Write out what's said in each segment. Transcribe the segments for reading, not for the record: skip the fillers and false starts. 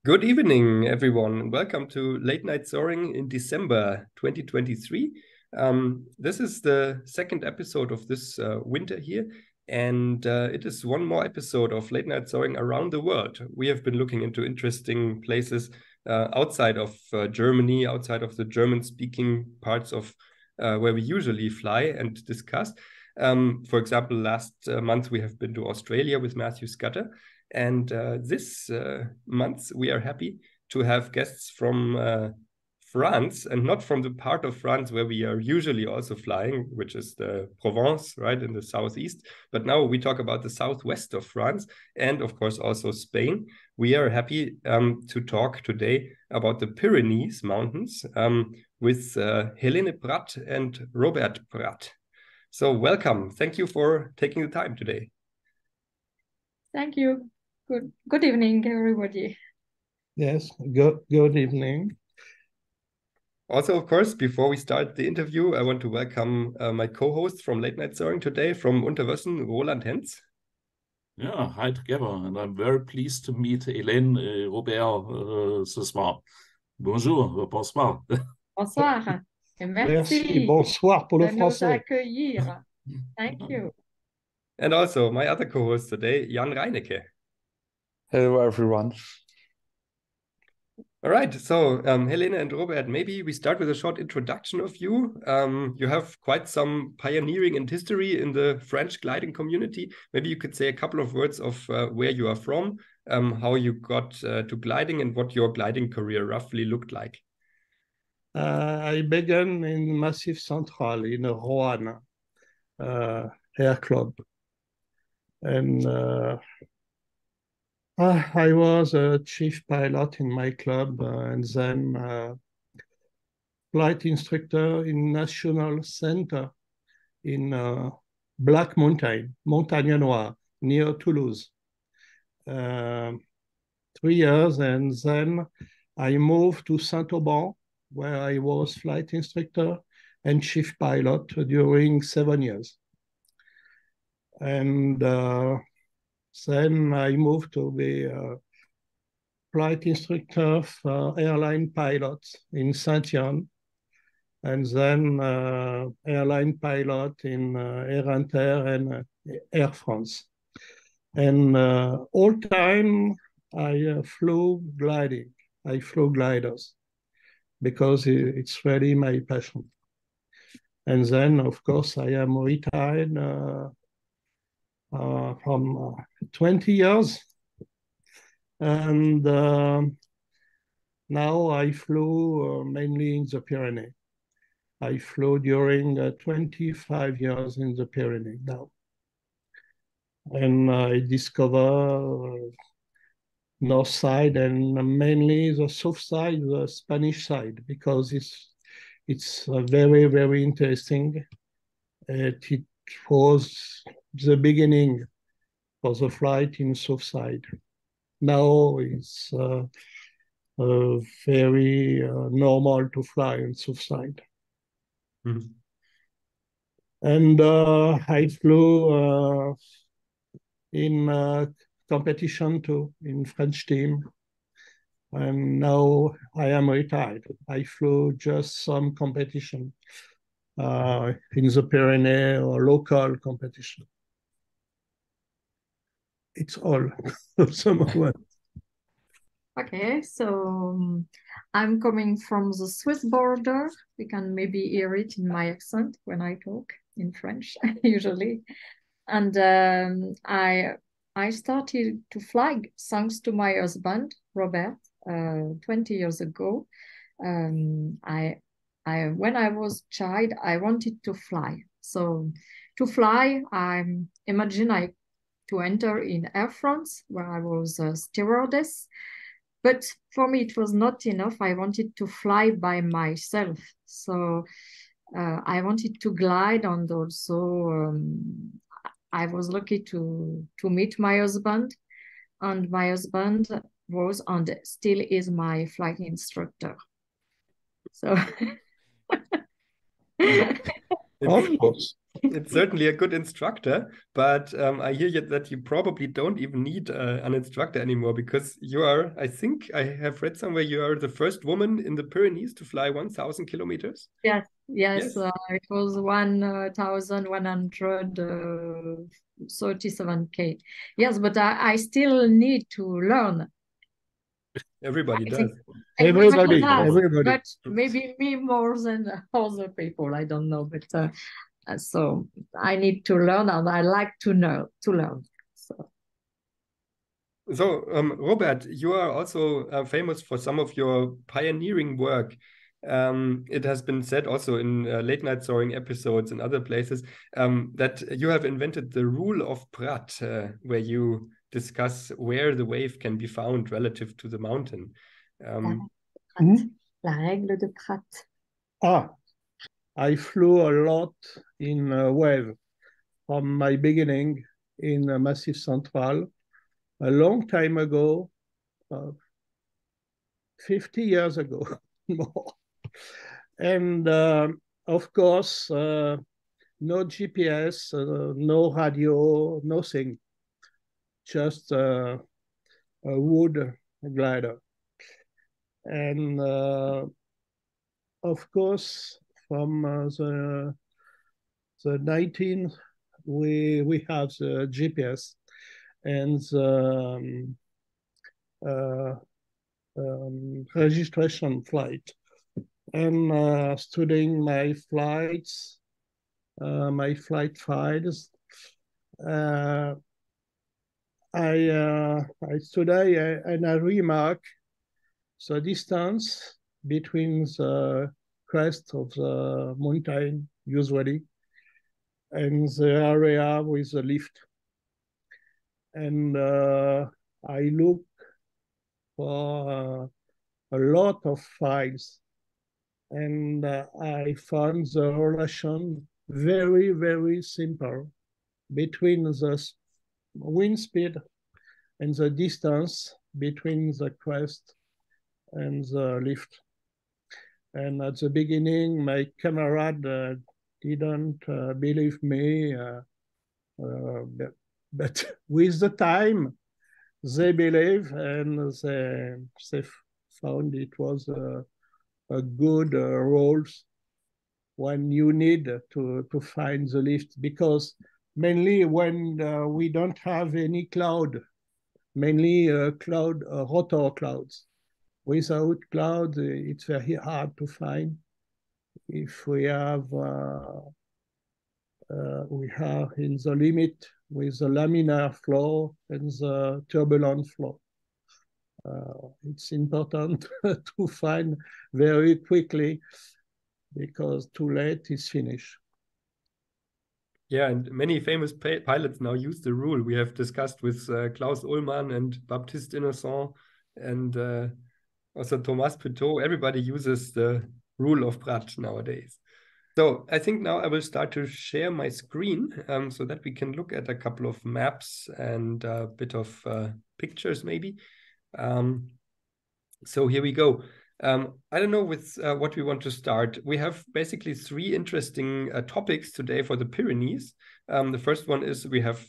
Good evening, everyone, and welcome to Late Night Soaring in December 2023. This is the second episode of this winter here, and it is one more episode of Late Night Soaring around the world. We have been looking into interesting places outside of Germany, outside of the German-speaking parts of where we usually fly and discuss. For example, last month we have been to Australia with Matthew Scudder. And this month, we are happy to have guests from France, and not from the part of France where we are usually also flying, which is the Provence, right, in the southeast. But now we talk about the southwest of France and, of course, also Spain. We are happy to talk today about the Pyrenees Mountains with Helene Prat and Robert Prat. So welcome. Thank you for taking the time today. Thank you. Good evening, everybody. Yes, good evening. Also, of course, before we start the interview, I want to welcome my co-host from Late Night Soaring today from Unterwössen, Roland Hens. Yeah, hi together, and I'm very pleased to meet Hélène et Robert ce soir. Bonjour, bonsoir. Bonsoir. Et Merci, bonsoir pour le de nous français. accueillir. Thank you. And also my other co-host today, Jan Reinecke. Hello, everyone. All right, so Helene and Robert, maybe we start with a short introduction of you. You have quite some pioneering and history in the French gliding community. Maybe you could say a couple of words of where you are from, how you got to gliding, and what your gliding career roughly looked like. I began in Massif Central in Roanne Air Club. And I was a chief pilot in my club and then flight instructor in National Center in Black Mountain, Montagne Noire, near Toulouse. 3 years, and then I moved to Saint-Auban, where I was flight instructor and chief pilot during 7 years. And then I moved to be a flight instructor for airline pilots in Saint-Yann, and then airline pilot in Air Inter and Air France. And all time I flew gliding. I flew gliders because it's really my passion. And then, of course, I am retired from 20 years. And now I flew mainly in the Pyrenees. I flew during 25 years in the Pyrenees now. And I discover north side and mainly the south side, the Spanish side, because it's very, very interesting. It was the beginning for the flight in south side. Now it's very normal to fly in south side. Mm-hmm. And I flew in competition too, in French team. And now I am retired. I flew just some competition in the Pyrenees or local competition. It's all somewhat. Okay, so I'm coming from the Swiss border. You can maybe hear it in my accent when I talk in French, usually. And I started to fly thanks to my husband, Robert, 20 years ago. When I was a child, I wanted to fly. So to fly, I imagine to enter in Air France, where I was a stewardess. But for me, it was not enough. I wanted to fly by myself. So I wanted to glide, and also I was lucky to meet my husband, and my husband was and still is my flight instructor. So Of course. It's certainly a good instructor, but I hear that you probably don't even need an instructor anymore because you are, I think I have read somewhere, you are the first woman in the Pyrenees to fly 1,000 kilometers. Yes, Yes. it was 1,137K. Yes, but I still need to learn. Everybody I does. think Everybody, does, everybody. but maybe me more than other people. I don't know, but so I need to learn, and I like to learn. So, Robert, you are also famous for some of your pioneering work. It has been said also in late night soaring episodes and other places that you have invented the rule of Prat, where you discuss where the wave can be found relative to the mountain. La règle de Prat. I flew a lot in wave from my beginning in Massif Central a long time ago, 50 years ago, more. And of course, no GPS, no radio, nothing, just a wood glider. And of course, from the 19th, we have the GPS and the registration flight. And studying my flights, my flight files, I study and I remark the distance between the crest of the mountain, usually, and the area with the lift. And I look for a lot of files, and I found the relation very, very simple between the wind speed and the distance between the crest and the lift. And at the beginning, my comrade didn't believe me, but with the time, they believe, and they found it was a good rules when you need to find the lift, because mainly when we don't have any cloud, mainly rotor clouds. Without cloud, it's very hard to find. If we have in the limit with the laminar flow and the turbulent flow. It's important to find very quickly, because too late is finished. Yeah, and many famous pilots now use the rule. We have discussed with Klaus Ullmann and Baptiste Innocent and also Thomas Pitot. Everybody uses the rule of Prat nowadays. So I think now I will start to share my screen so that we can look at a couple of maps and a bit of pictures maybe. So here we go. I don't know with what we want to start. We have basically three interesting topics today for the Pyrenees. The first one is we have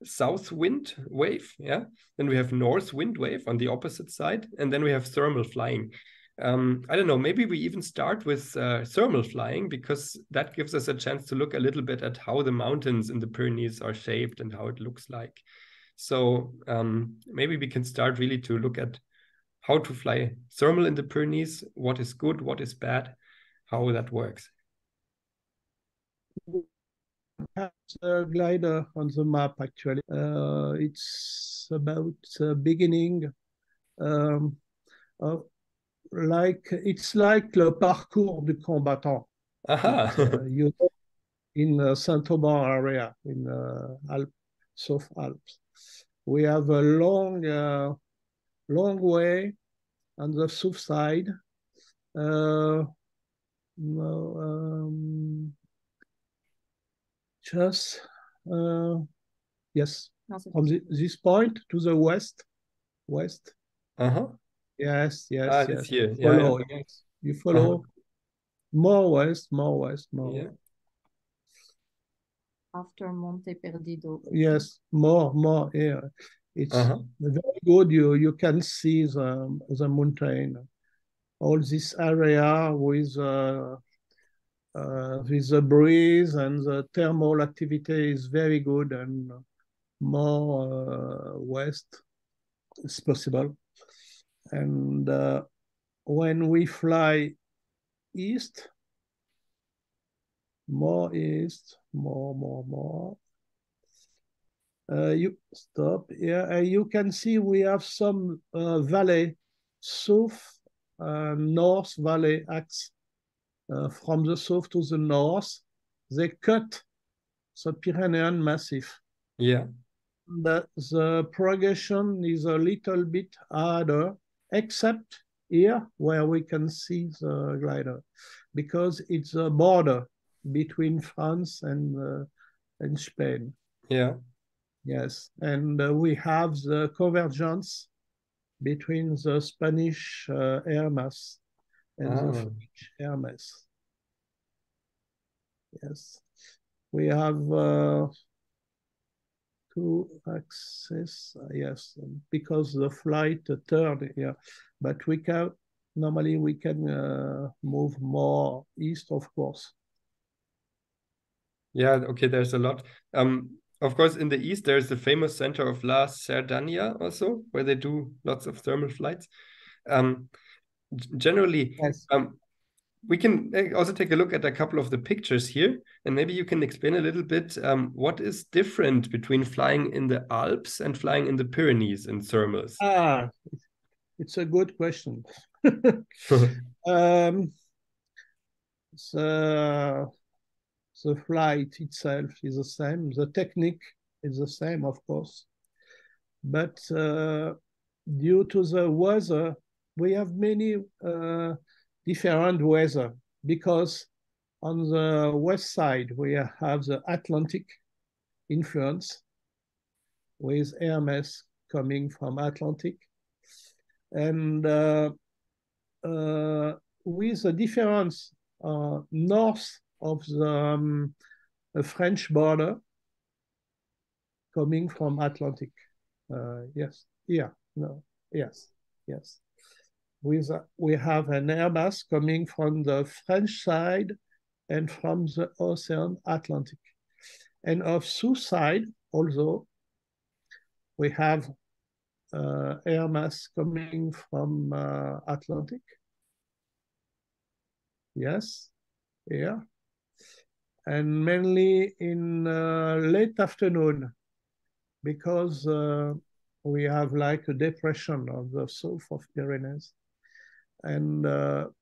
south wind wave, yeah. Then we have north wind wave on the opposite side, and then we have thermal flying. I don't know, maybe we even start with thermal flying, because that gives us a chance to look a little bit at how the mountains in the Pyrenees are shaped and how it looks like. So maybe we can start really to look at how to fly thermal in the Pyrenees, what is good, what is bad, how that works. Have a glider on the map, actually. It's about the beginning. It's like le parcours du combattant. You know, in Saint-Aubin area, in South Alps. We have a long way on the south side. Yes, from this point to the west. Yes. It's here. Follow, yeah. Yes. You follow more west. Yeah. after Monte Perdido. Yes, more air. It's very good. You can see the mountain. All this area with the breeze and the thermal activity is very good, and more west is possible. And when we fly east, more east, more. You stop here. You can see we have some valley, south, north valley acts from the south to the north. They cut the Pyrenean Massif. Yeah. The progression is a little bit harder, except here where we can see the glider, because it's a border between France and Spain. Yeah. Yes, and we have the convergence between the Spanish air mass and the French air mass. Yes, we have two axes. Yes, because the flight turned here, but we can normally move more east, of course. Yeah. Okay. There's a lot. Of course, in the east, there's the famous center of La Cerdaña also, where they do lots of thermal flights. Generally, yes. We can also take a look at a couple of the pictures here, and maybe you can explain a little bit what is different between flying in the Alps and flying in the Pyrenees in thermals. It's a good question. The flight itself is the same. The technique is the same, of course. But due to the weather, we have many different weather, because on the west side, we have the Atlantic influence with air mass coming from Atlantic. And with the difference north of the French border coming from Atlantic. Yes, yeah, no, yes. We have an air mass coming from the French side and from the Ocean Atlantic. And of south side also, we have air mass coming from Atlantic. Yes, yeah. And mainly in late afternoon, because we have like a depression of the south of Pyrenees. And the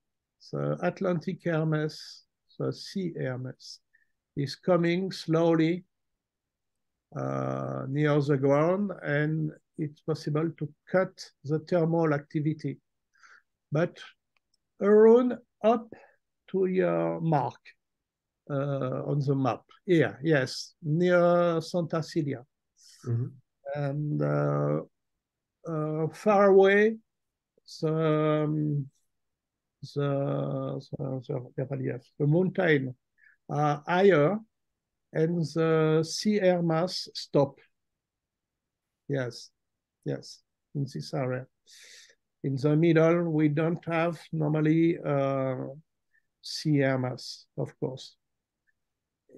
Atlantic air mass, the sea air mass, is coming slowly near the ground, and it's possible to cut the thermal activity. But around up to your mark on the map. Here, yes, near Santa Cilia. And far away, the mountain are higher, and the sea air mass stop. Yes, in this area. In the middle, we don't have normally sea air mass, of course.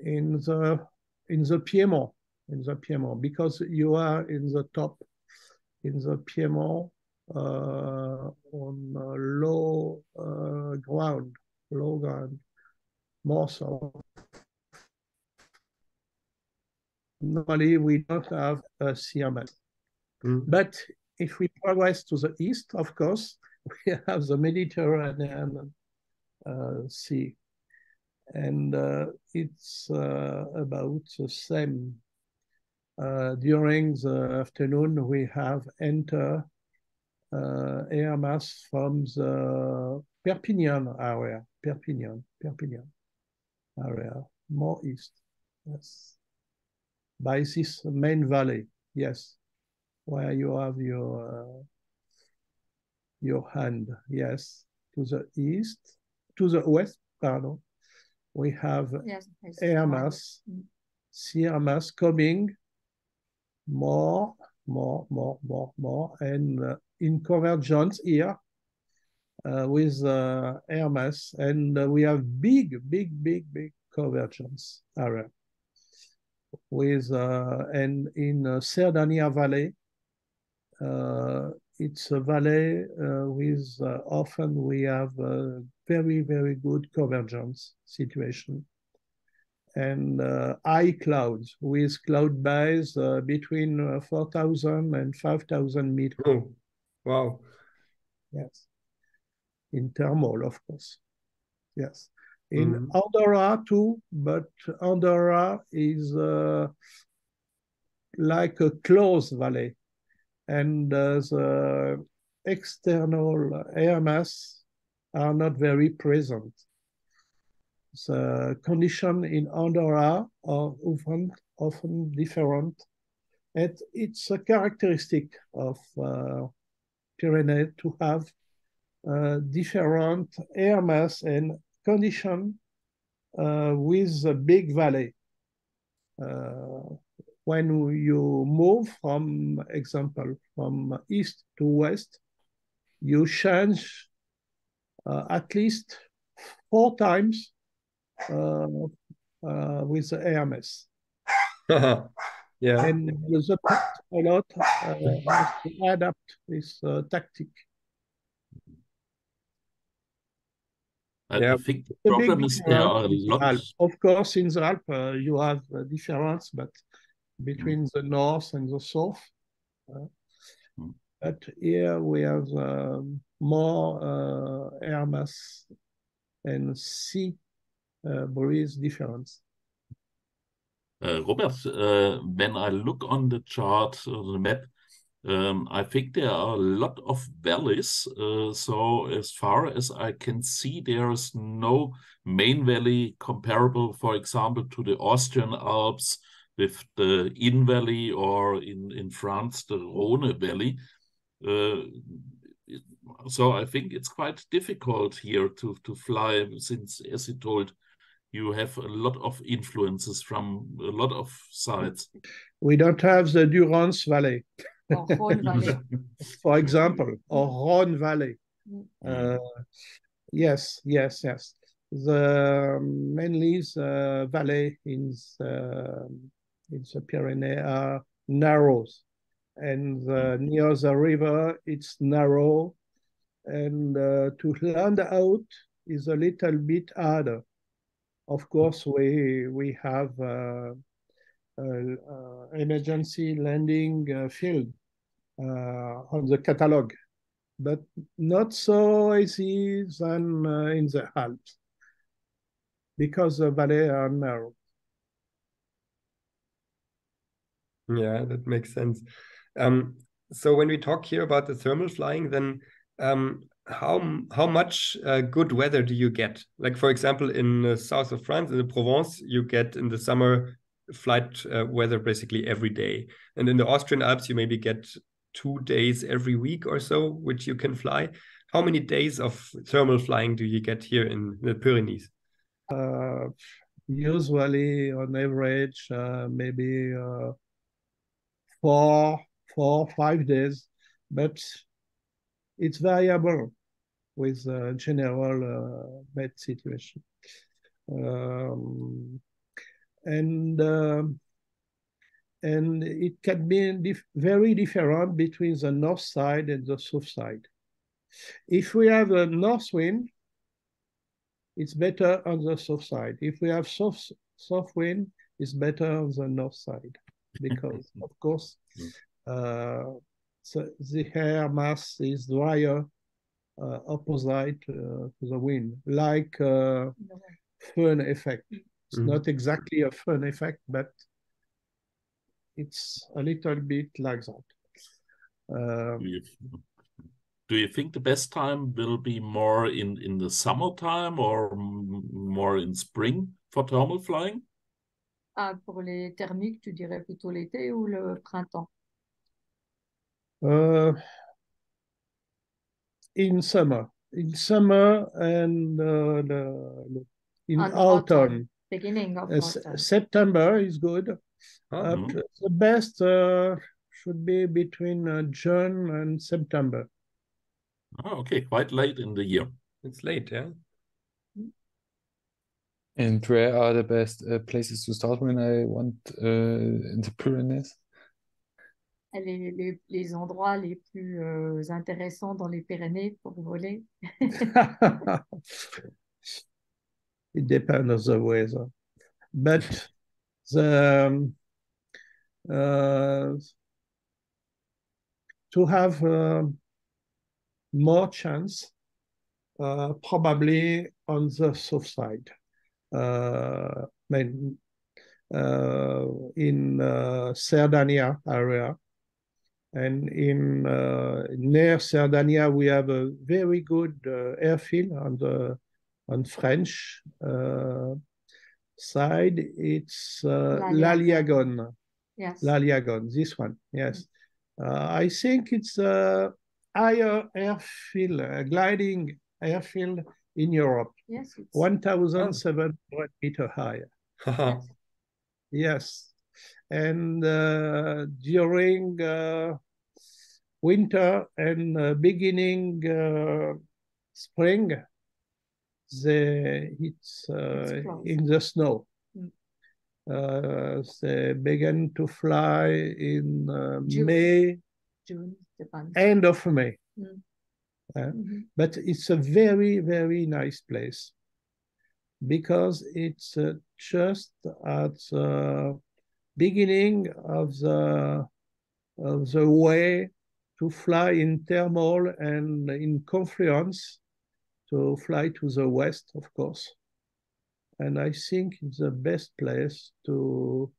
In the Piedmont, because you are in the top, in the Piedmont, on low ground, more so. Normally, we don't have a sea air mass. But if we progress to the east, of course, we have the Mediterranean Sea. And it's about the same. During the afternoon, we have enter air mass from the Perpignan area, more east, yes. By this main valley, yes, where you have your hand, yes, to the west, pardon. We have air mass sea mass coming more, and in convergence here with air mass, and we have big convergence area with and in Sardinia Valley. It's a valley with often we have very good convergence situation, and high clouds with cloud base between 4,000 and 5,000 meters. Oh, wow. Yes. In thermal, of course. Yes. In Andorra too, but Andorra is like a closed valley, and the external air mass are not very present. The condition in Andorra are often different. And it's a characteristic of Pyrenees to have different air mass and condition with a big valley. When you move from east to west, you change at least 4 times with the air mass. Yeah. And the pilot has to adapt this tactic. I think the problem is there are a lot. Of course, in the Alps, you have a difference, but between the north and the south. But here we have more air mass and sea breeze difference. Robert, when I look on the chart, the map, I think there are a lot of valleys. So as far as I can see, there is no main valley comparable, for example, to the Austrian Alps with the Inn Valley, or in France, the Rhone Valley. So I think it's quite difficult here to fly, since, as you told, you have a lot of influences from a lot of sides. We don't have the Durance Valley. Or Rhone Valley. For example, or Rhone Valley. Yes. The mainly the valley in the Pyrenees are narrow, and near the river it's narrow, and to land out is a little bit harder. Of course, we have emergency landing field on the catalog, but not so easy than in the Alps, because the valley are narrow. Yeah, that makes sense. So when we talk here about the thermal flying, then how much good weather do you get? Like, for example, in the south of France, in the Provence, you get in the summer flight weather basically every day. And in the Austrian Alps, you maybe get 2 days every week or so, which you can fly. How many days of thermal flying do you get here in the Pyrenees? Usually, on average, maybe 4 or 5 days, but it's variable with general bad situation. And it can be very different between the north side and the south side. If we have a north wind, it's better on the south side. If we have south wind, it's better on the north side, because of course so the air mass is drier opposite to the wind, like Föhn effect. It's not exactly a Föhn effect, but it's a little bit like that. Do you think the best time will be more in the summertime or more in spring for thermal flying? Pour les thermiques, tu dirais plutôt l'été ou le printemps? In summer and in autumn. Beginning of autumn. September is good. Oh, The best should be between June and September. Oh, okay, quite late in the year. it's late, yeah. And where are the best places to start when I want in the Pyrenees? Les endroits les plus intéressants dans les Pyrénées pour voler. It depends on the weather. But the to have more chance, probably on the south side. In Sardinia area, and in near Sardinia we have a very good airfield on French side. It's L'Aliagon. Yes. L'Aliagon, this one, yes. I think it's a higher airfield, gliding airfield in Europe. Yes. 1,700 meter high. Yes. Yes. And during winter and beginning spring, it's in the snow. They begin to fly in May, June, end of May. But it's a very, very nice place because it's just at the beginning of the way to fly in thermal and in confluence to fly to the west, of course. And I think it's the best place to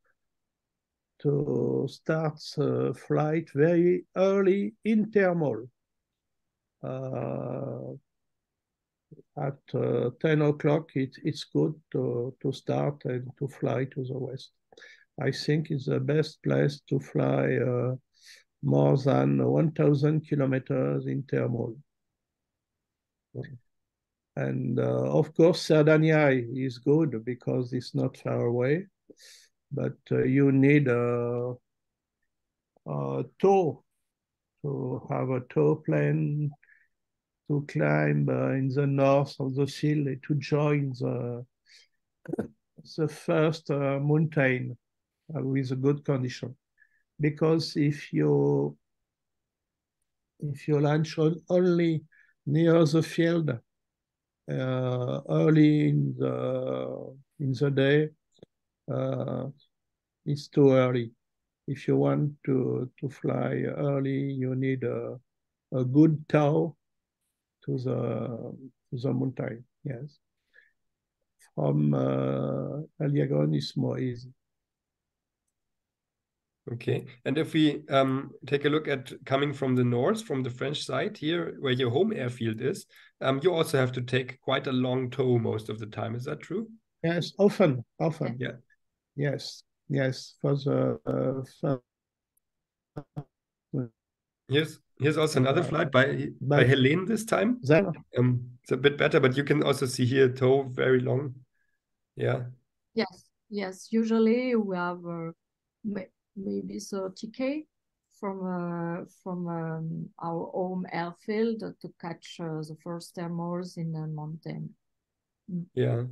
start flight very early in thermal. At 10 o'clock, it's good to start and to fly to the west. I think it's the best place to fly more than 1,000 kilometers in thermal. And of course, Sardinia is good because it's not far away, but you need a tow, to have a tow plane to climb in the north of the field to join the first mountain with a good condition. Because if you launch only near the field early in the day, it's too early. If you want to fly early, you need a good tow to the mountain. Yes. From Aliagon is more easy. Okay, and if we take a look at coming from the north, from the French side here, where your home airfield is, you also have to take quite a long tow most of the time. Is that true? Yes, often. Yeah. Yes. For the here's also another flight by Helen this time. It's a bit better, but you can also see here tow very long. Yeah. Yes. Usually we have maybe 30K from our home airfield to catch the first thermals in the mountain. Yeah.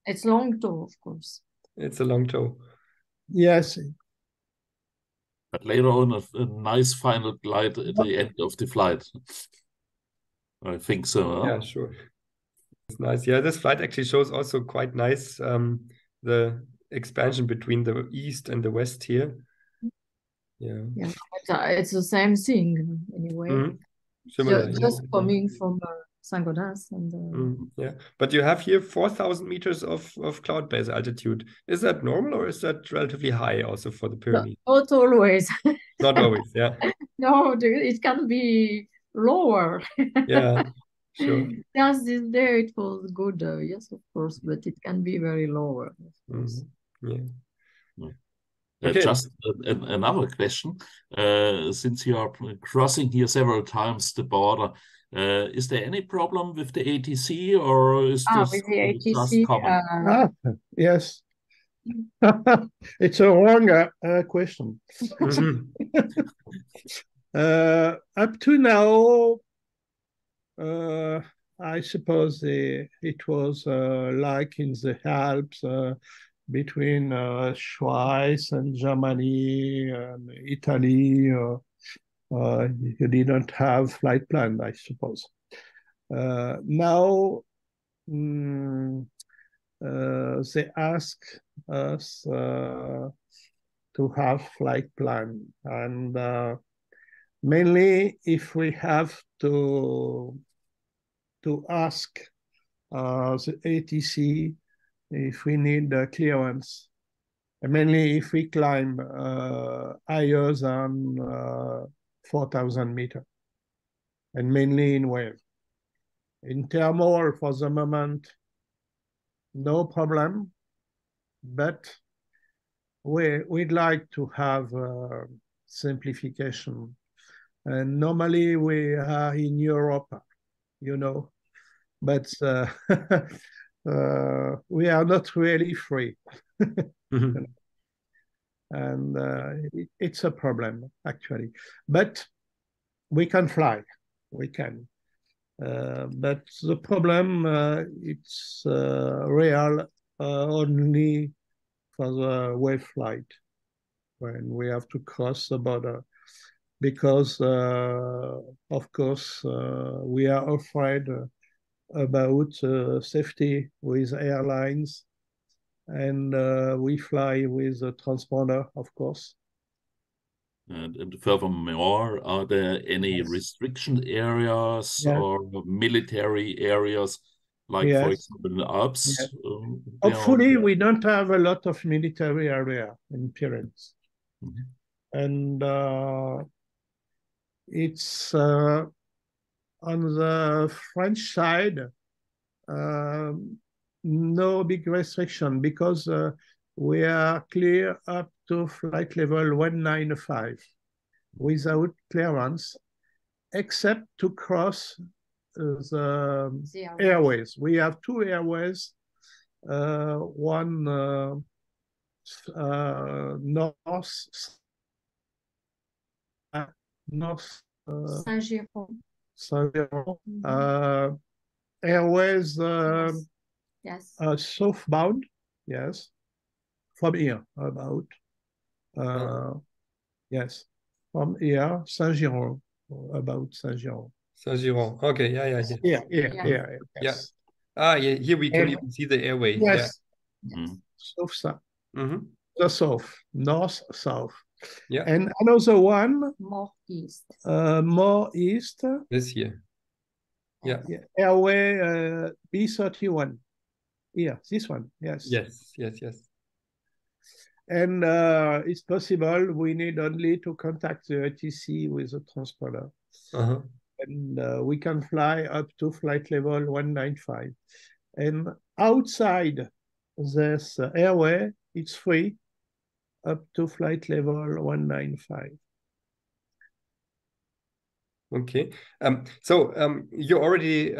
It's long tow, of course. It's a long tow. Yes. But later on, a nice final glide at the end of the flight. I think so. Huh? Yeah, sure. It's nice. Yeah, this flight actually shows also quite nice the expansion between the east and the west here. Yeah. It's the same thing anyway. Similar. Just coming from Saint-Gaudens and yeah, but you have here 4,000 meters of cloud base altitude. Is that normal or is that relatively high also for the Pyrenees? Not always. Not always, yeah. No, it can be lower. Yeah, sure. Yes, this day it was good, yes, of course, but it can be very lower, of course. Yeah. Okay. Just another question. Since you are crossing here several times the border, is there any problem with the ATC, or is this With the just ATC, common? Yes. It's a wrong question. Up to now, I suppose it was like in the Alps between Schweiz and Germany and Italy. You didn't have flight plan, I suppose. Now, they ask us to have flight plan, and mainly if we have to ask the ATC if we need clearance, and mainly if we climb higher than 4,000 meters, and mainly in wave. In thermal, for the moment, no problem, but we'd like to have simplification. And normally we are in Europe, you know, but we are not really free. And it's a problem, actually. But we can fly, we can. But the problem, it's real only for the wave flight when we have to cross the border, because of course we are afraid about safety with airlines, and we fly with a transponder, of course. And furthermore, are there any restriction areas or military areas, like for example in the Alps? Hopefully, we don't have a lot of military area in Pyrenees. And it's on the French side, no big restriction, because we are clear up to flight level 195 without clearance, except to cross the airways. We have two airways, one north Saint-Giron airways, southbound, yes, from here about, yes, from here, Saint-Giron, about Saint-Giron. Saint-Giron, okay, yeah. Yes. Here we can even see the airway. Yes. South. The south, north, south. Yeah. And another one, more east. This here. Yeah. Airway B31. Yeah, this one. Yes. Yes. And it's possible we need only to contact the ATC with a transponder. And we can fly up to flight level 195. And outside this airway, it's free up to flight level 195. Okay. So you already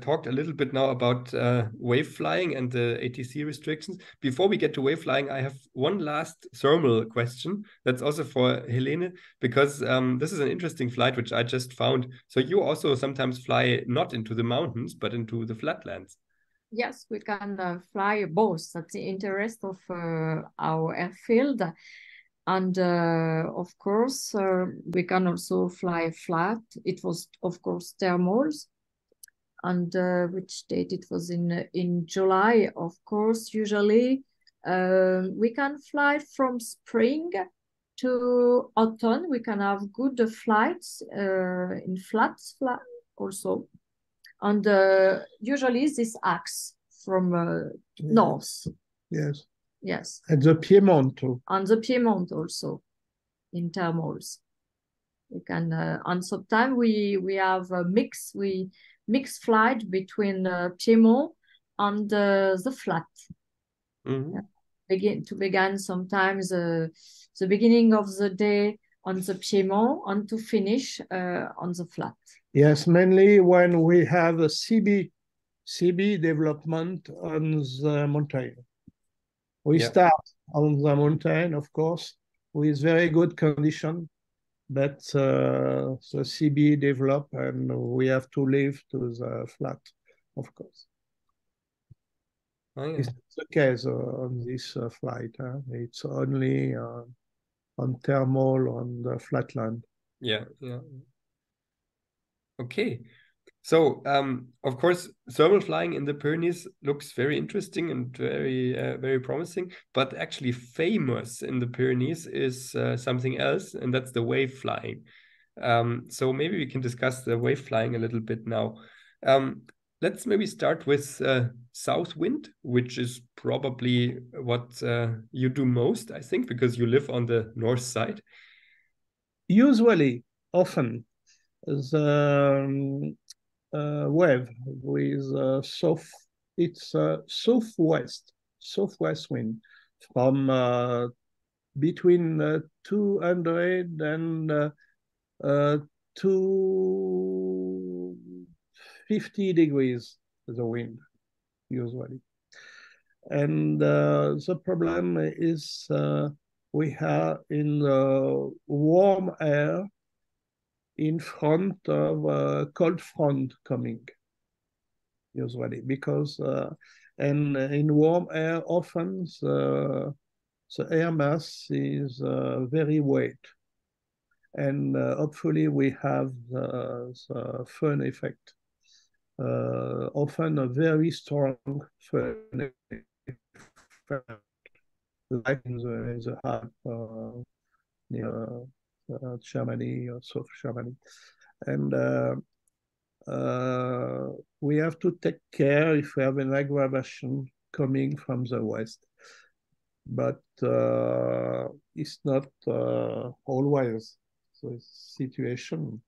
talked a little bit now about wave flying and the ATC restrictions. Before we get to wave flying, I have one last thermal question that's also for Helene, because this is an interesting flight which I just found. So you also sometimes fly not into the mountains, but into the flatlands. Yes, we can fly both. That's the interest of our airfield. And of course, we can also fly flat. It was, of course, thermals. And which date it was in July, of course, usually. We can fly from spring to autumn. We can have good flights in flat also. And usually this acts from north. Yes. And the Piedmont too. And the Piedmont also, in thermals. We can, and sometimes we have a mix. We mix flight between Piedmont and the flat. begin sometimes the beginning of the day on the Piedmont and to finish on the flat. Yes, mainly when we have a CB development on the mountain. We start on the mountain, of course, with very good condition, but the CB develop and we have to leave to the flat, of course. Oh, yeah. It's not the case on this flight. It's only on thermal on the flatland. Yeah. Okay. So, of course, thermal flying in the Pyrenees looks very interesting and very promising. But actually, famous in the Pyrenees is something else, and that's the wave flying. So maybe we can discuss the wave flying a little bit now. Let's maybe start with south wind, which is probably what you do most, I think, because you live on the north side. Usually, often, the wave with it's southwest wind from between 200 and 250 degrees the wind usually. And the problem is we have in the warm air in front of a cold front coming, usually, because and in warm air often the air mass is very wet, and hopefully we have the fun effect. Often a very strong fun effect, like in the Alps, near Germany or South Germany. And we have to take care if we have an aggravation coming from the west. But it's not always the situation.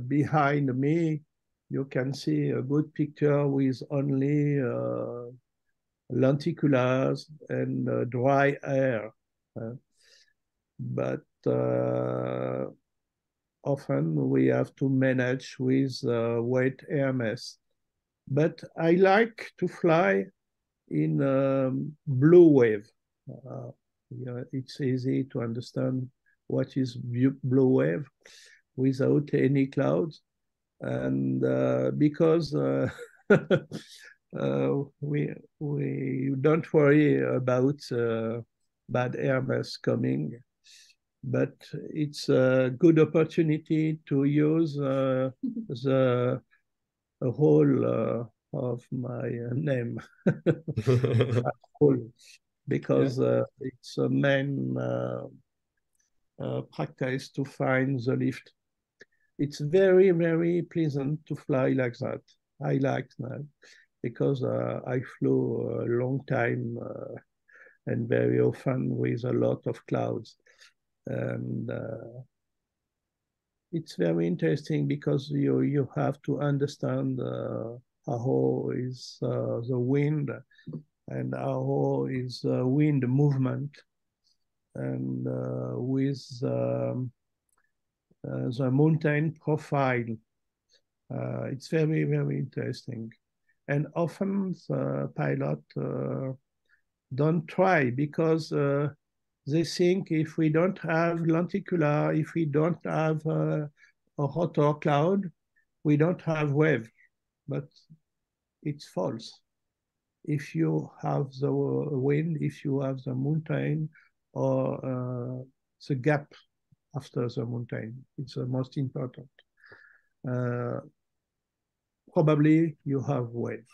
Behind me, you can see a good picture with only lenticulars and dry air. But often we have to manage with wet air mass. But I like to fly in blue wave. It's easy to understand what is blue wave without any clouds. And because we don't worry about bad air mass coming, but it's a good opportunity to use the whole of my name, because it's a main practice to find the lift. It's very, very pleasant to fly like that. I like that because I flew a long time and very often with a lot of clouds. And it's very interesting because you have to understand how is the wind and how is wind movement, and with the mountain profile. It's very, very interesting. And often the pilot don't try because they think if we don't have lenticular, if we don't have a rotor cloud, we don't have wave. But it's false. If you have the wind, if you have the mountain or the gap after the mountain, it's the most important. Probably you have wave.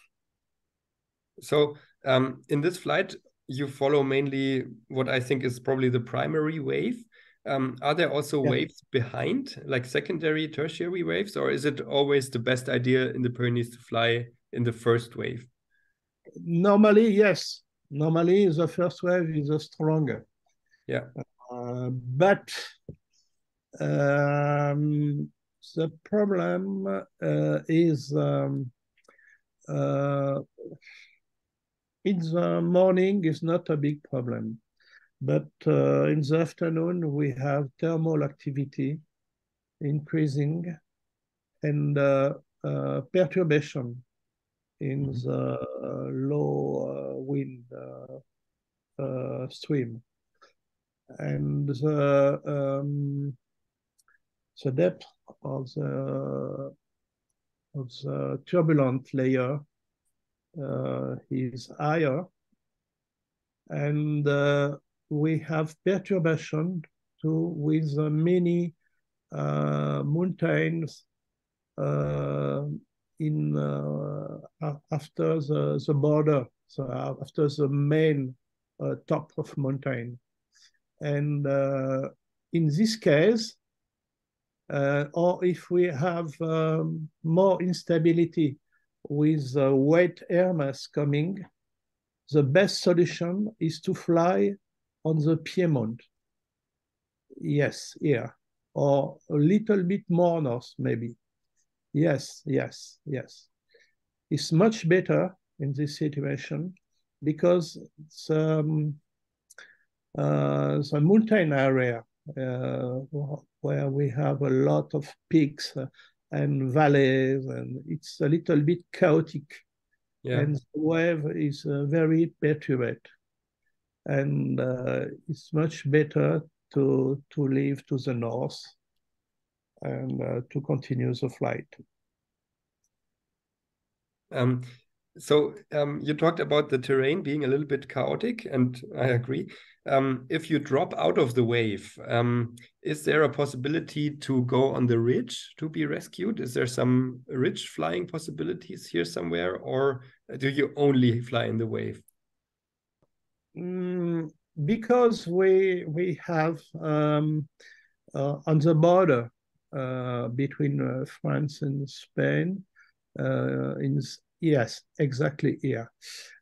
So in this flight, you follow mainly what I think is probably the primary wave. Are there also waves behind, like secondary, tertiary waves, or is it always the best idea in the Pyrenees to fly in the first wave? Normally, yes. Normally, the first wave is stronger. Yeah. But the problem is in the morning is not a big problem, but in the afternoon we have thermal activity increasing and perturbation in the low wind stream. And the depth of the turbulent layer is higher, and we have perturbation too with many mountains in after the border, so after the main top of mountain. And in this case, or if we have more instability with wet air mass coming, the best solution is to fly on the Piedmont. Yes, here, or a little bit more north, maybe. Yes, yes, yes. It's much better in this situation because the mountain area where we have a lot of peaks and valleys, and it's a little bit chaotic. Yeah. And the wave is very perturbed. And it's much better to leave to the north and to continue the flight. So you talked about the terrain being a little bit chaotic, and I agree. If you drop out of the wave, is there a possibility to go on the ridge to be rescued? Is there some ridge flying possibilities here somewhere, or do you only fly in the wave? Because we have on the border between France and Spain, yes, exactly here.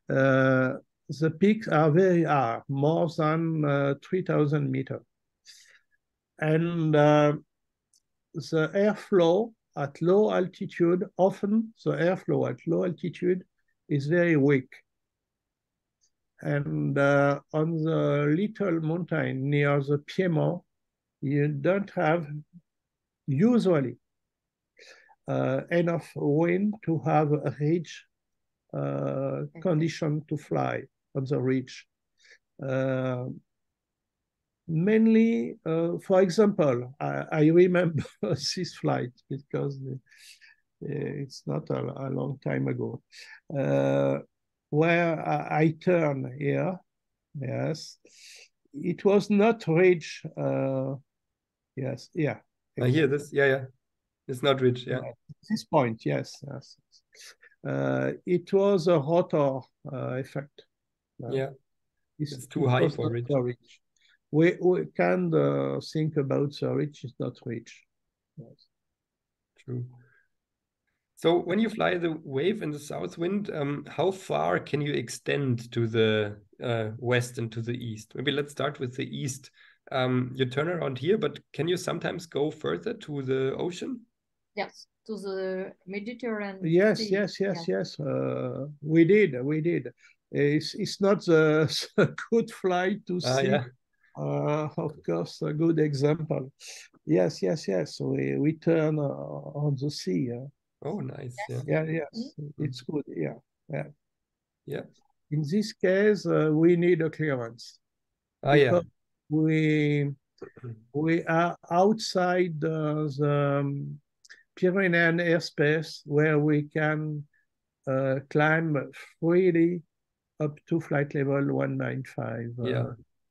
The peaks are very high, more than 3,000 meters. And the airflow at low altitude, often the airflow at low altitude is very weak. And on the little mountain near the Piedmont, you don't have usually enough wind to have a ridge condition to fly on the ridge. Mainly, for example, I remember this flight because it's not a long time ago, where I turn here. Yes, it was not ridge. Yes, yeah. Exactly. I hear this. Yeah. It's not ridge. Yeah. This point, yes. It was a rotor effect. Yeah. It's too high for ridge. We can think about the ridge is not ridge. Yes. True. So when you fly the wave in the south wind, how far can you extend to the west and to the east? Maybe let's start with the east. You turn around here, but can you sometimes go further to the ocean? Yes, to the Mediterranean. Yes. We did. It's not a good flight to see. Yeah. Of course, a good example. Yes. We turn on the sea. Oh, nice. Yes. Yes. It's good. Yeah. In this case, we need a clearance. Yeah. We are outside the Pyrenean airspace where we can climb freely up to flight level 195.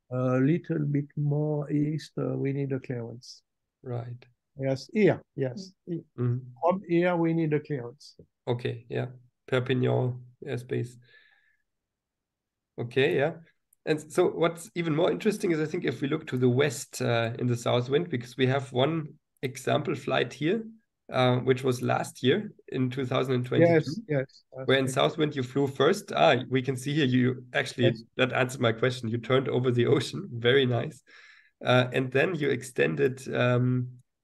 A little bit more east, we need a clearance. Right. Yes, here, yes. From here, we need a clearance. Okay, yeah. Perpignan airspace. Okay, yeah. And so what's even more interesting is, I think, if we look to the west in the south wind, because we have one example flight here, which was last year in 2022. Yes. Where in south wind you flew first. We can see here you actually, that answered my question. You turned over the ocean. Very nice. And then you extended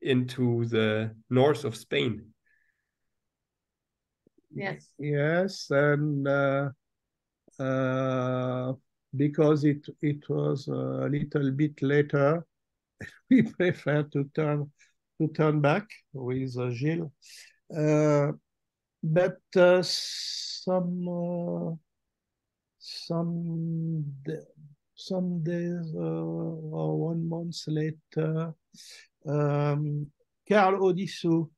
into the north of Spain. Yes. Yes, and because it was a little bit later, we prefer to turn back with Gilles. But some days or 1 month later, Carl Odissou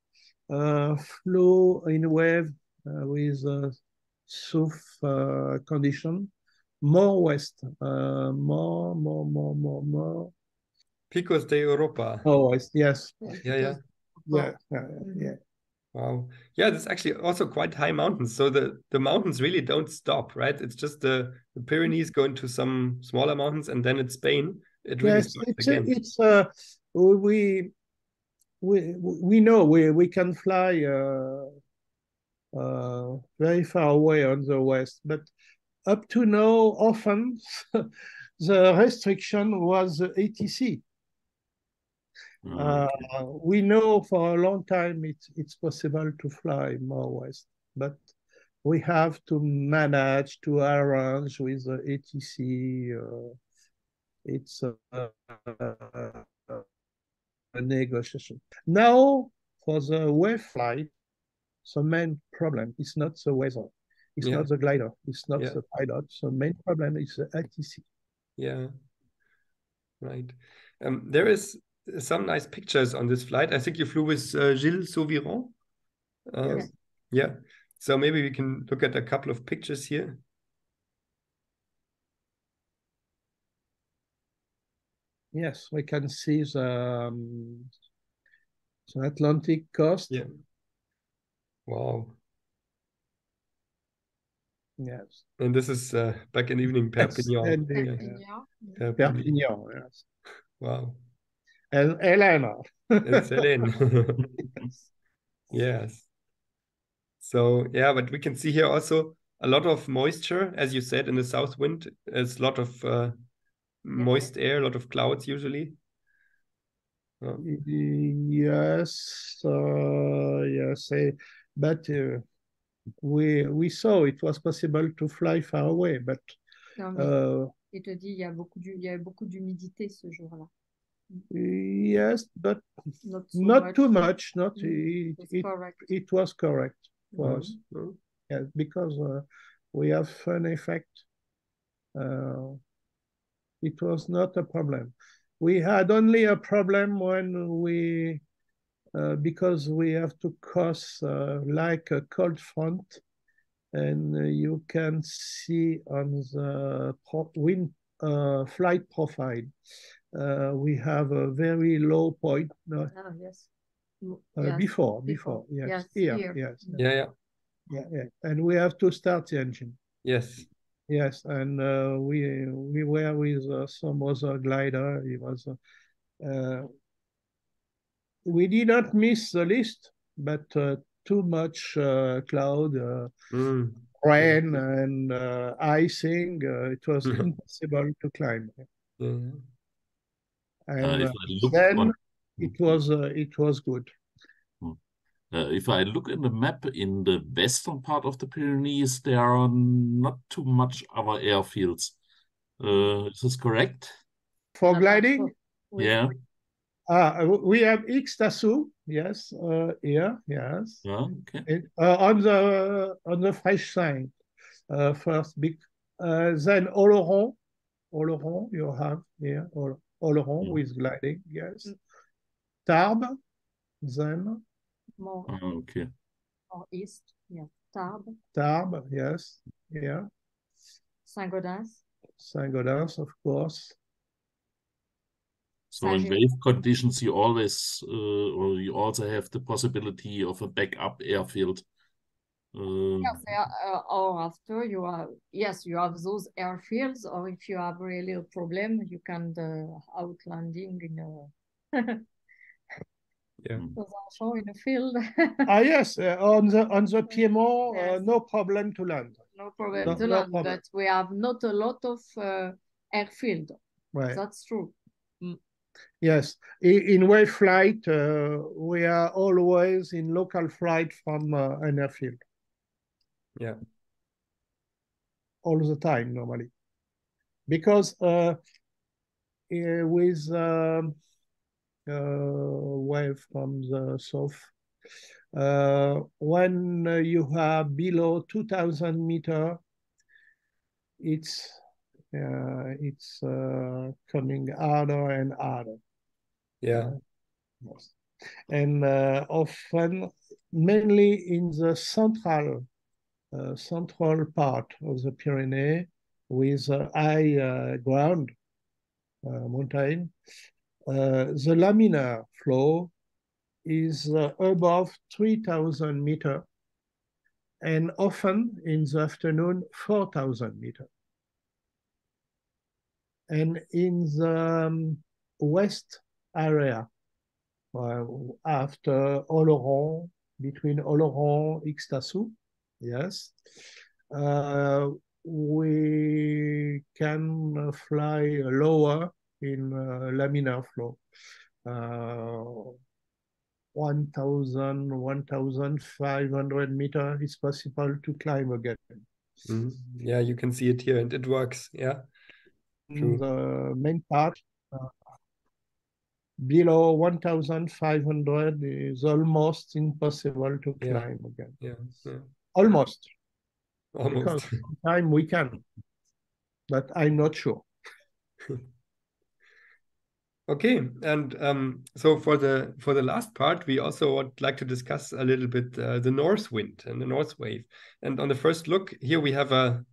flew in wave with south condition, more west, more. Picos de Europa. Oh, yes. Yeah. Wow. Yeah, there's actually also quite high mountains. So the mountains really don't stop, right? It's just the Pyrenees go into some smaller mountains and then it's Spain. It really starts again. We know we can fly very far away on the west, but up to now, often the restriction was ATC. We know for a long time it's possible to fly more west, but we have to manage to arrange with the ATC. It's a negotiation. Now, for the wave flight, the main problem is not the weather. It's not the glider. It's not the pilot. The main problem is the ATC. Yeah, right. There is some nice pictures on this flight. I think you flew with Gilles Sauviron. Yes. Yeah. So maybe we can look at a couple of pictures here. Yes, we can see the Atlantic coast. Yeah. Wow. Yes. And this is back in the evening, Perpignan. Perpignan, yes. Wow. And Helen. It's Helen. Yes. So, yeah, but we can see here also a lot of moisture, as you said, in the south wind. There's a lot of moist air, a lot of clouds usually. Yes, but we saw it was possible to fly far away, but il te dit il y a beaucoup d'humidité ce jour-là. Yes, but not too much. It was correct for us. Yeah, because we have fun effect. It was not a problem. We had only a problem when because we have to cross like a cold front, and you can see on the wind flight profile, we have a very low point. Yes. Before, yes. Here. Yes. Yeah. And we have to start the engine. Yes. Yes, and we were with some other glider. It was we did not miss the list, but too much cloud, rain, and icing. It was impossible to climb. And then it was good. If I look in the map in the western part of the Pyrenees, there are not too much other airfields. Is this correct? For gliding? Yeah. We have Ixtasu, yes, here, yes. Yeah, okay. On the French side, first big, then Oloron, you have here, Oloron with gliding, yes. Tarbes, then. More, okay. More east, yeah. Tarbes, yes, yeah. Saint-Gaudens, of course. So in wave conditions, you always, or you also have the possibility of a backup airfield. Yes, or after you have those airfields, or if you have really a problem, you can out landing in a in a field. Yes, on the Piedmont, yes. No problem to land. No problem to land, but we have not a lot of airfield. Right. That's true. Yes, in wave flight, we are always in local flight from an airfield. Yeah. all the time normally, because with wave from the south, when you are below 2,000 meters, it's coming harder and harder. Yeah. Yes. And often, mainly in the central part of the Pyrenees, with high ground, mountain, the laminar flow is above 3,000 meters, and often in the afternoon 4,000 meters. And in the west area, after Oloron, between Oloron and Ixtasu, yes, we can fly lower in laminar flow. 1,000, 1,500 meters is possible to climb again. Mm-hmm. Yeah, you can see it here, and it works. Yeah. True. The main part, below 1,500 is almost impossible to climb again. Yeah. Almost. Almost. Because sometimes we can, but I'm not sure. Okay, and so for the last part, we also would like to discuss a little bit the north wind and the north wave. And on the first look, here we have an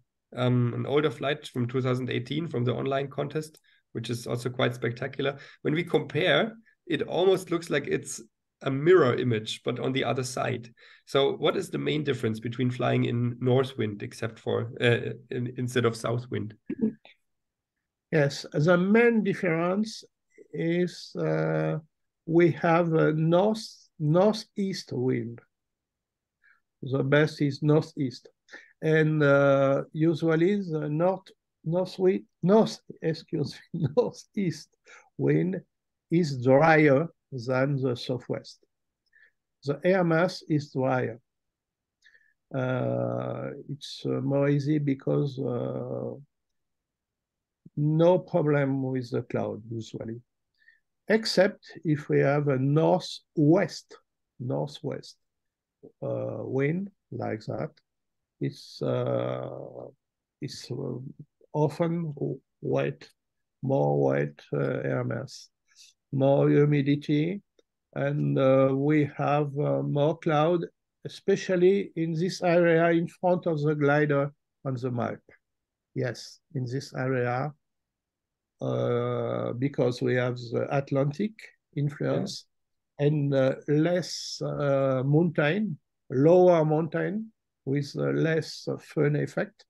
older flight from 2018 from the online contest, which is also quite spectacular. When we compare, it almost looks like it's a mirror image, but on the other side. So what is the main difference between flying in north wind except for instead of south wind? Yes, the main difference is we have a northeast wind. The best is northeast, and usually the northeast wind is drier than the southwest. The air mass is drier. It's more easy because no problem with the cloud usually, except if we have a northwest wind like that. It's often wet, more wet air mass, more humidity, and we have more cloud, especially in this area in front of the glider on the map. Yes, in this area, because we have the Atlantic influence, and less mountain, lower mountain with less fun effect.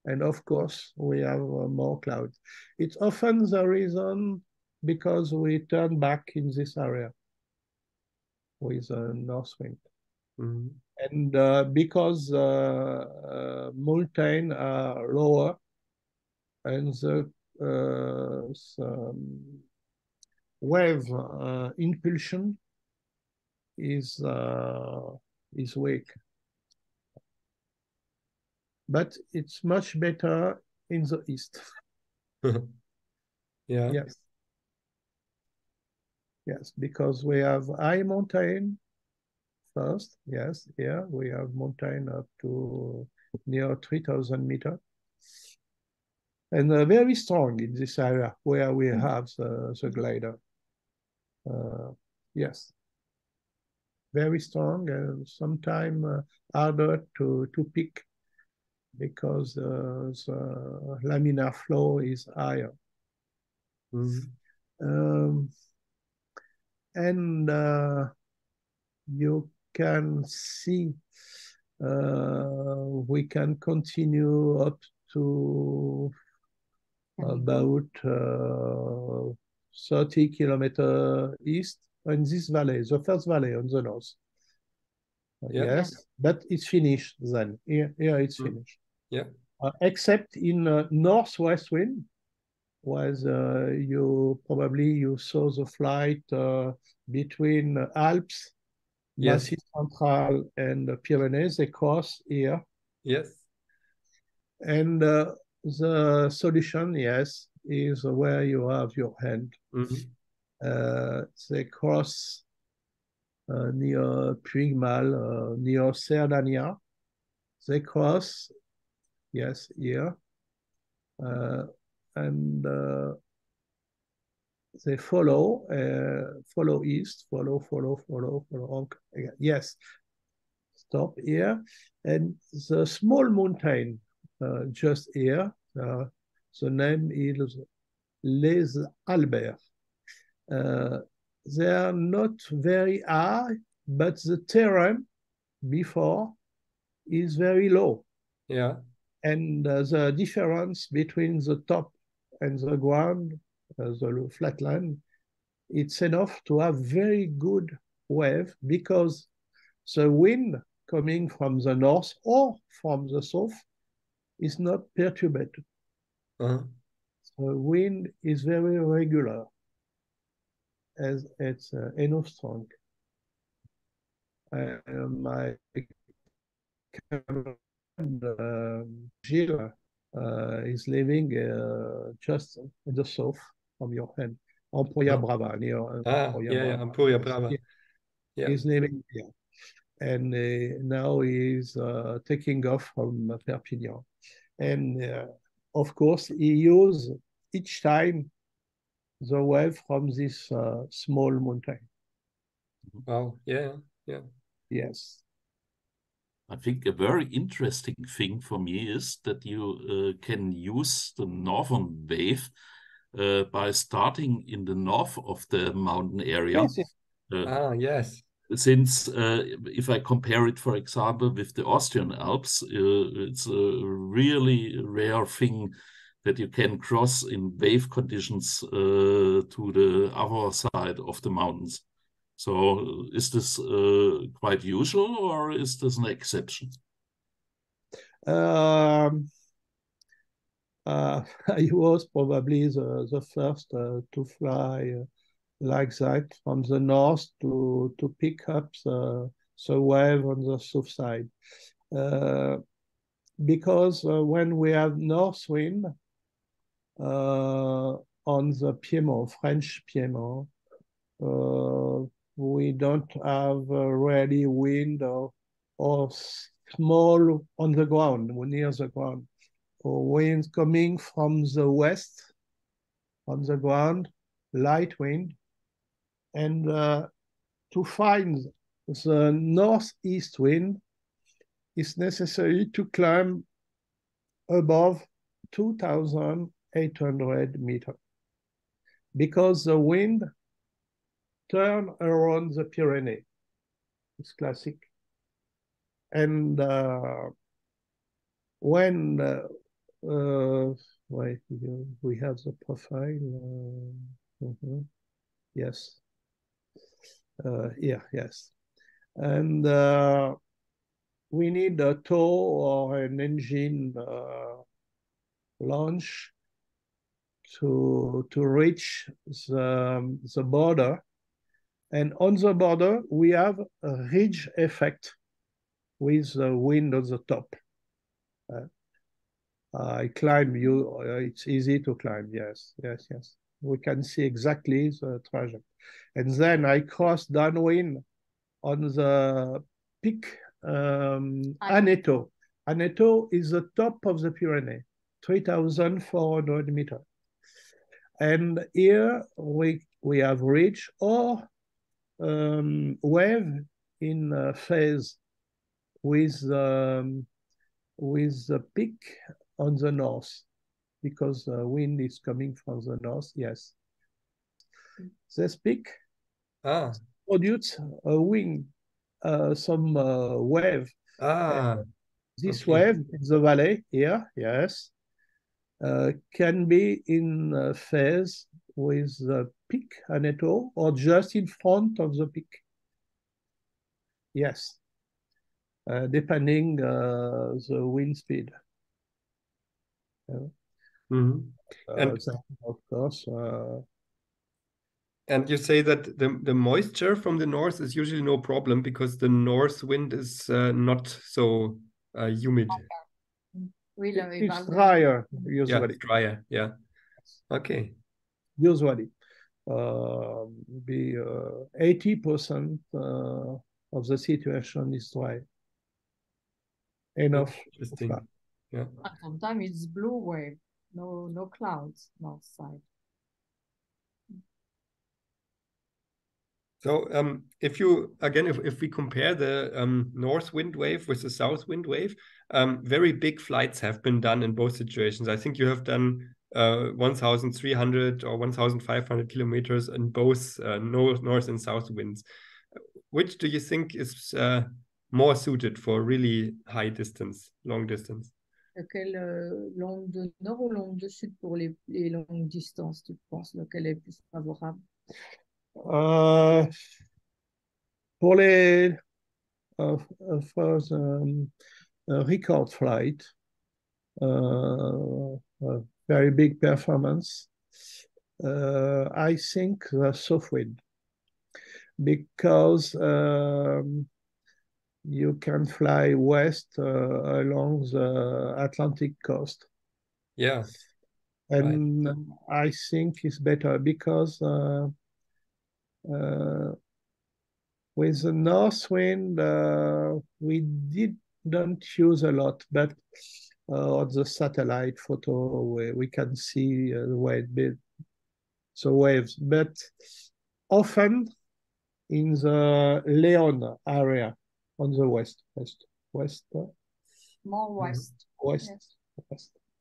And of course, we have more clouds. It's often the reason because we turn back in this area with a north wind. Mm-hmm. And because mountains are lower and the wave impulsion is weak. But it's much better in the east. Yeah. Yes. Yes, because we have high mountain first. Yes, here we have mountain up to near 3,000 meters. And very strong in this area where we have the glider. Yes. Very strong and sometimes harder to pick because the laminar flow is higher. Mm-hmm. And you can see we can continue up to about 30 kilometers east in this valley, the first valley on the north. Yes, but it's finished then. Here it's finished. Yeah. Except in northwest wind, was you saw the flight between Alps, Massif Central, and the Pyrenees. They cross here. Yes. And the solution, yes, is where you have your hand. They cross near Puigmal, near Cerdanya. They cross, yes, here. And they follow east, follow. Yes, stop here. And the small mountain just here, the name is Les Alberts. They are not very high, but the terrain before is very low. Yeah. And the difference between the top and the ground, the flatland, it's enough to have very good wave because the wind coming from the north or from the south is not perturbed. The wind is very regular as it's enough strong. My Gilles is living just in the south from your hand, Ampolla Brava, near Ampolla Brava. Yeah. He's living here. And now he's taking off from Perpignan. And of course, he uses each time the wave from this small mountain. Wow, yeah. Yes. I think a very interesting thing for me is that you can use the northern wave by starting in the north of the mountain area. Yes. Yes. Since if I compare it, for example, with the Austrian Alps, it's a really rare thing that you can cross in wave conditions to the other side of the mountains. So is this quite usual or is this an exception? I was probably the first to fly like that from the north to pick up the wave on the south side. Because when we have north wind on the Piedmont, French Piedmont, we don't have really wind or small on the ground, near the ground. Or winds coming from the west on the ground, light wind. And to find the northeast wind, it's necessary to climb above 2,800 meters because the wind turn around the Pyrenees. It's classic. And when wait, we have the profile. Yes. Yes. And we need a tow or an engine launch to reach the border. And on the border, we have a ridge effect with the wind on the top. I climb it's easy to climb, yes. We can see exactly the trajectory. And then I cross downwind on the peak Aneto. Aneto is the top of the Pyrenees, 3,400 meters. And here we have ridge or wave in phase with the peak on the north, because the wind is coming from the north, yes. This peak produce a wind, some wave. This wave in the valley here, yes, can be in phase with the peak Aneto or just in front of the peak. Yes, depending the wind speed. And of course. And you say that the moisture from the north is usually no problem because the north wind is not so humid. It's drier usually. Yeah, it's drier. Yeah. Okay. Usually, be 80% of the situation is dry. Enough. Interesting. Yeah. And sometimes it's blue wave, no clouds north side. So if you again, if we compare the north wind wave with the south wind wave, very big flights have been done in both situations. I think you have done 1,300 or 1,500 kilometers in both north and south winds. Which do you think is more suited for really high distance, long distance? Lequel longue de nord ou longue de sud pour les longues distances, tu penses? Lequel est plus favorable? Pour les for the record flight, very big performance, I think the soft wind, because you can fly west along the Atlantic coast. Yeah. And right. I think it's better because with the north wind, we didn't use a lot, but on the satellite photo, we can see the waves, but often in the Leon area on the west. More west. West.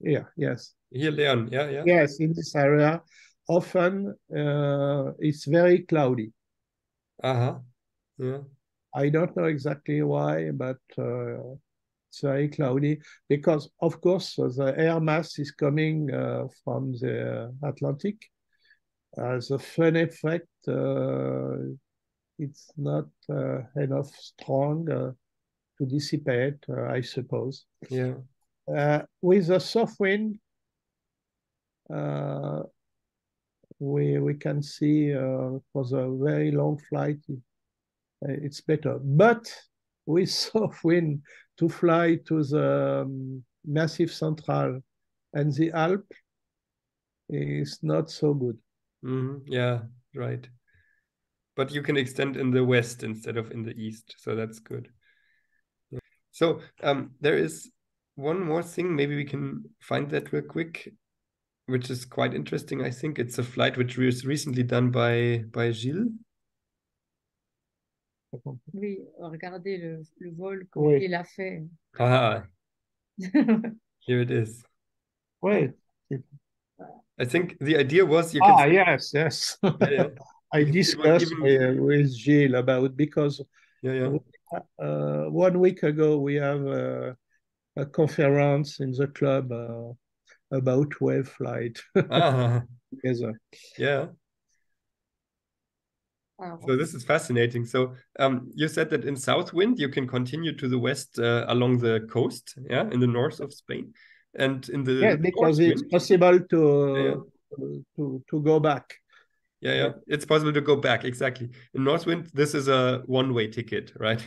Yeah, yes. Here, Leon, yeah. Yes, in this area, often it's very cloudy. Uh-huh. Yeah. I don't know exactly why, but it's very cloudy because, of course, the air mass is coming from the Atlantic. As a fun effect, it's not enough strong to dissipate, I suppose. Yeah. With a soft wind, we can see for the very long flight, it's better. But with soft wind, to fly to the Massif Central and the Alps is not so good. Yeah, right. But you can extend in the west instead of in the east, so that's good. Yeah. So there is one more thing, maybe we can find that real quick, which is quite interesting. I think it's a flight which was recently done by Gilles. Oui, regardez le vol, comment il a fait. Ah, here it is. Wait. I think the idea was you can. Yes. Yeah. I discussed with Gilles about because 1 week ago we have a conference in the club about wave flight together. Yeah. So this is fascinating. So you said that in south wind you can continue to the west along the coast, in the north of Spain, and in the because it's possible to go back. Yeah, it's possible to go back, exactly. In north wind, this is a one-way ticket, right?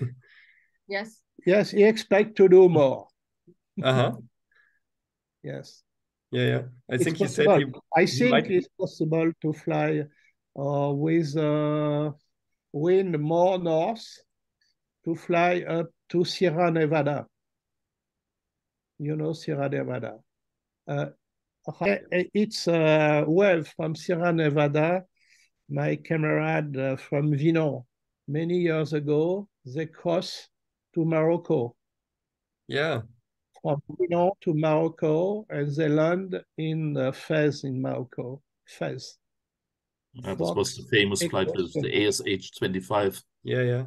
Yes. Yes, you expect to do more. Yes. Yeah. I think he said I think it's possible to fly with wind more north to fly up to Sierra Nevada. You know Sierra Nevada. It's a wave from Sierra Nevada. My comrade from Vinon, many years ago, they crossed to Morocco. Yeah. From Vinon to Morocco, and they land in Fez in Morocco. Fez. This was the famous flight with the ASH-25. Yeah.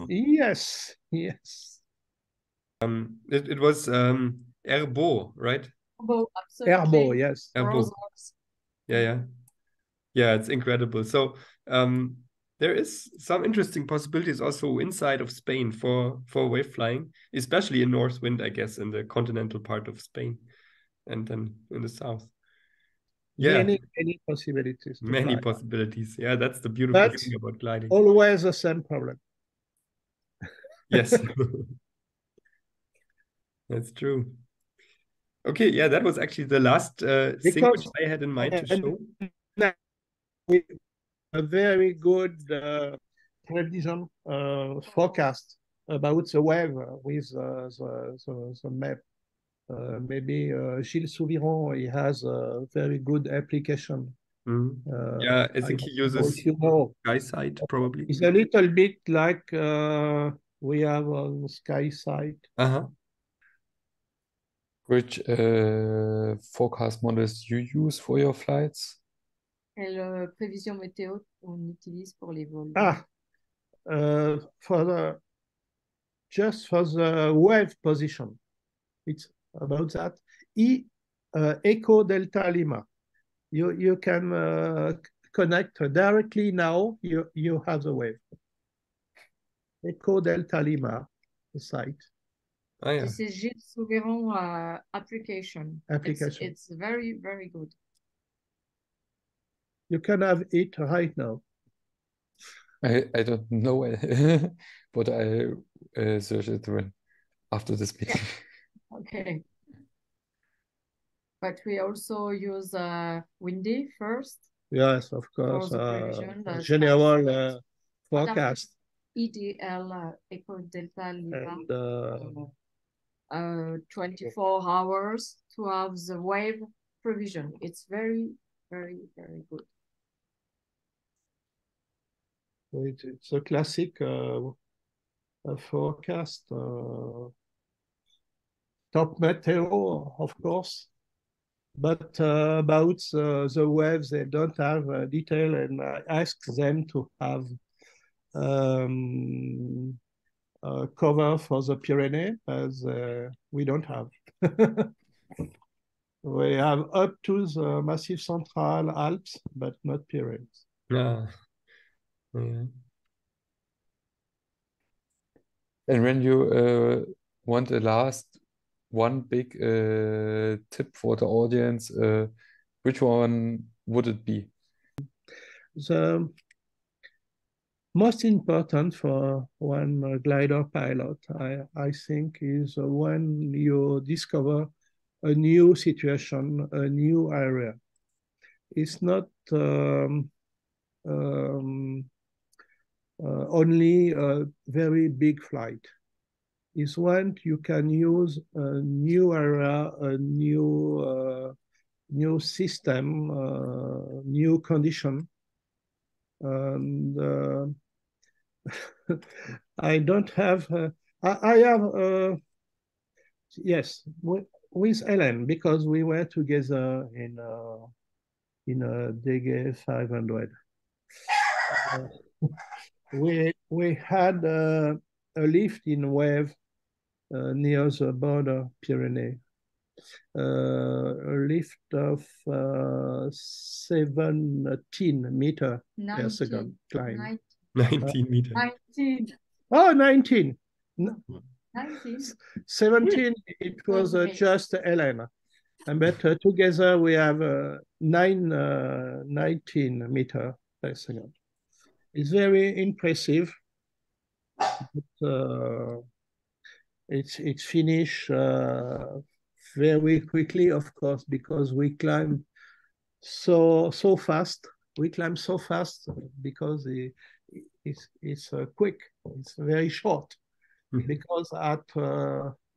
Yes. It was Erbo, right? Erbo, yes. Erbo. Yeah, it's incredible. So there is some interesting possibilities also inside of Spain for wave flying, especially in north wind, I guess, in the continental part of Spain, and then in the south. Yeah, many possibilities. Many possibilities. Yeah, that's the beautiful thing about gliding. Always the same problem. Yes, that's true. Okay, yeah, that was actually the last thing which Because I had in mind to show. we a very good precision forecast about the weather with the map. Maybe Gilles Souviron, he has a very good application. Yeah, I think he uses if you know, SkySight probably. it's a little bit like we have on SkySight. Which forecast models you use for your flights? Quelle prévision météo on utilise pour les vols? Just for the wave position. It's about that. Echo Delta Lima. You can connect directly now. You have the wave. Echo Delta Lima, the site. Oh, yeah. This is Gilles Souviron application. It's very, very good. You can have it right now. I don't know, but I search it after this meeting. Okay. But we also use Windy first. Yes, of course. General forecast. EDL, Echo Delta Lima. And 24 hours to have the wave provision. It's very, very, very good. It's a classic forecast. Top meteo, of course. But about the waves, they don't have detail, and I ask them to have cover for the Pyrenees, as we don't have. We have up to the Massif Central Alps, but not Pyrenees. Yeah. And when you want a one big tip for the audience, which one would it be? The most important for one glider pilot, I think, is when you discover a new situation, a new area. It's not only a very big flight. It's when you can use a new area, a new system, new condition. And I don't have, I have, yes, with Helen, because we were together in a DG 500. We had a lift in wave near the border Pyrenees. A lift of 17 meters per second climb. 19 meters. 19. Oh, 19. 19. 17, it was just Helen. But together we have 19 meters per second. It's very impressive. But, it's finished very quickly, of course, because we climb so fast. We climb so fast because it's quick. It's very short. Because at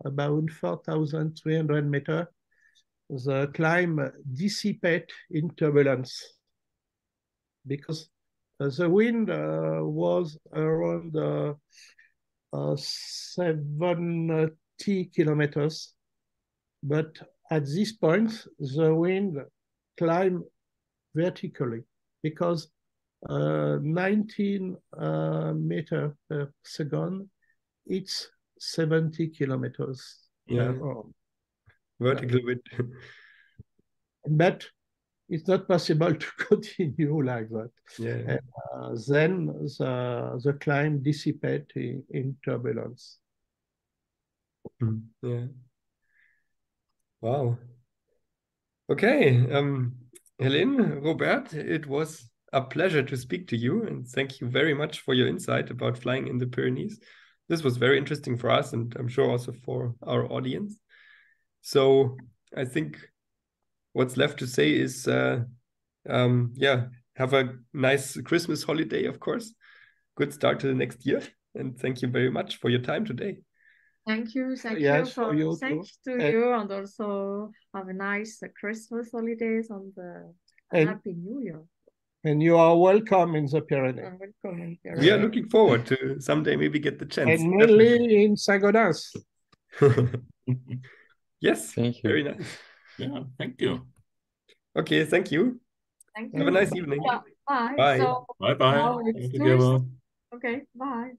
about 4,300 meters, the climb dissipates in turbulence. Because the wind was around 70 kilometers. But at this point, the wind climbed vertically because 19 meters per second, it's 70 kilometers per hour. Vertical wind. But it's not possible to continue like that. Yeah. And then the climb dissipates in turbulence. Yeah. Wow. Okay. Helen, Robert, it was a pleasure to speak to you, and thank you very much for your insight about flying in the Pyrenees. This was very interesting for us, and I'm sure also for our audience. So I think what's left to say is, yeah, have a nice Christmas holiday, of course. Good start to the next year. And thank you very much for your time today. Thank you. Yes, for you too. Thanks to And- you, and also have a nice Christmas holidays and And- Happy New Year. And you are welcome in the Pyrenees. And welcome in We are Pyrenees. looking forward to someday maybe get the chance. And mainly in Saint-Gaudens. Yes, Thank you. very nice. Yeah, thank you. Okay, thank you. Thank Have you. a nice evening. Yeah, bye. Bye. So Bye bye. now it's Together. Okay, bye.